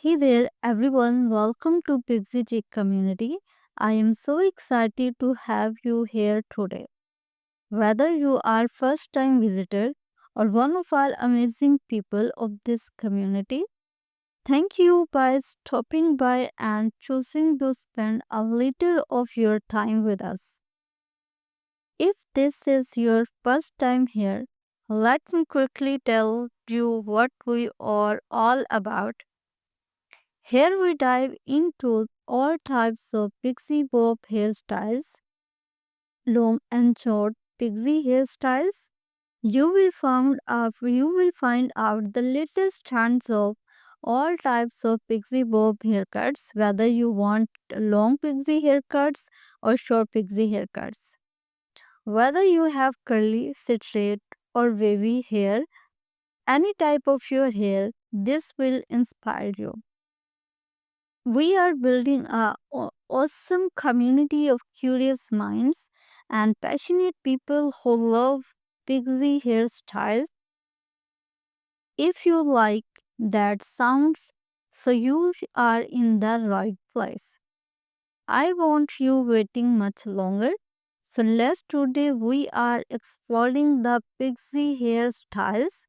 Hey there, everyone. Welcome to Pixie Chick community. I am so excited to have you here today. Whether you are first time visitor or one of our amazing people of this community, thank you by stopping by and choosing to spend a little of your time with us. If this is your first time here, let me quickly tell you what we are all about. Here we dive into all types of pixie bob hairstyles, long and short pixie hairstyles. You will find out the latest trends of all types of pixie bob haircuts, whether you want long pixie haircuts or short pixie haircuts. Whether you have curly, straight, or wavy hair, any type of your hair, this will inspire you. We are building a awesome community of curious minds and passionate people who love pixie hairstyles. If you like that sounds, so you are in the right place. I want you waiting much longer. So let's today we are exploring the pixie hairstyles,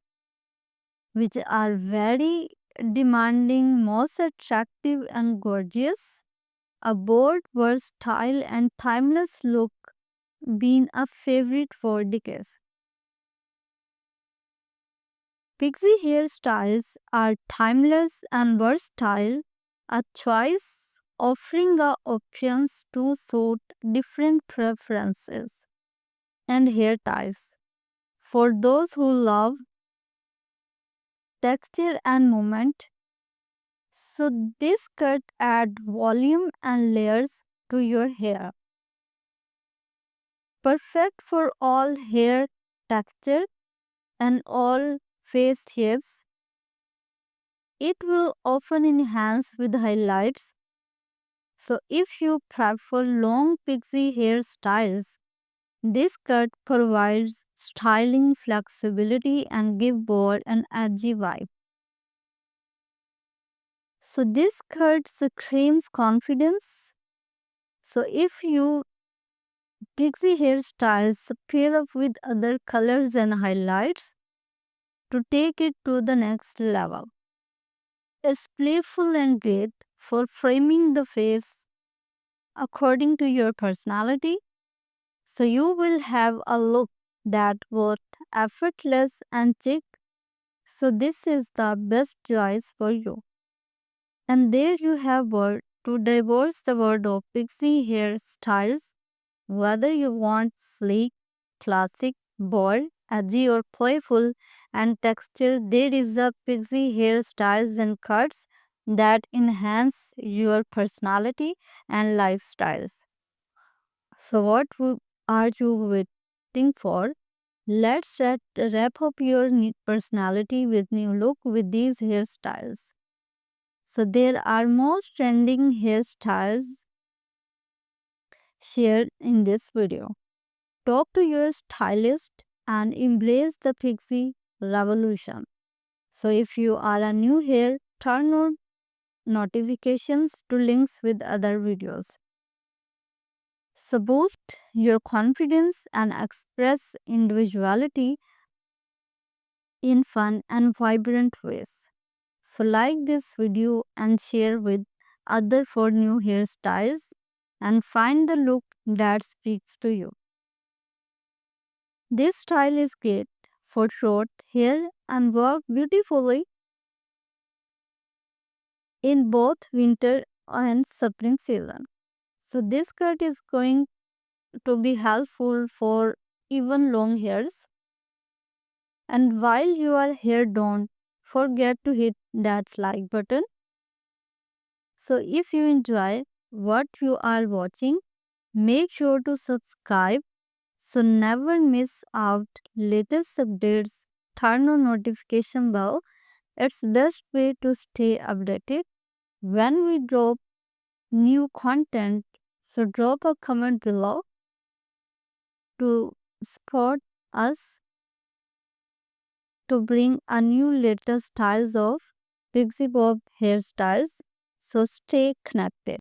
which are very demanding, most attractive and gorgeous. A bold, versatile, and timeless look been a favorite for decades. Pixie hairstyles are timeless and versatile, a choice offering the options to suit different preferences and hair types. For those who love texture and movement, so this cut add volume and layers to your hair. Perfect for all hair texture and all face shapes. It will often enhance with highlights. So if you prefer long pixie hairstyles, this cut provides styling flexibility and give bold and edgy vibe. So this cut screams confidence. So if you pixie hairstyles pair up with other colors and highlights to take it to the next level. It's playful and great for framing the face according to your personality. So you will have a look that both effortless and chic. So this is the best choice for you. And there you have word to divorce the word of pixie hairstyles, whether you want sleek, classic, bold, edgy or playful and texture, there is a pixie hairstyles and cuts that enhance your personality and lifestyles. So are you waiting for? Let's wrap up your personality with new look with these hairstyles. So there are most trending hairstyles shared in this video. Talk to your stylist and embrace the pixie revolution. So if you are a new here, turn on notifications to links with other videos. So boost your confidence and express individuality in fun and vibrant ways. So like this video and share with other for new hairstyles and find the look that speaks to you. This style is great for short hair and work beautifully in both winter and spring season. So this cut is going to be helpful for even long hairs. And while your hair don't forget to hit that like button. So if you enjoy what you are watching, make sure to subscribe so never miss out latest updates. Turn on notification bell. It's best way to stay updated when we drop new content. So drop a comment below to support us to bring a new latest styles of Pixie Bob hairstyles. So stay connected.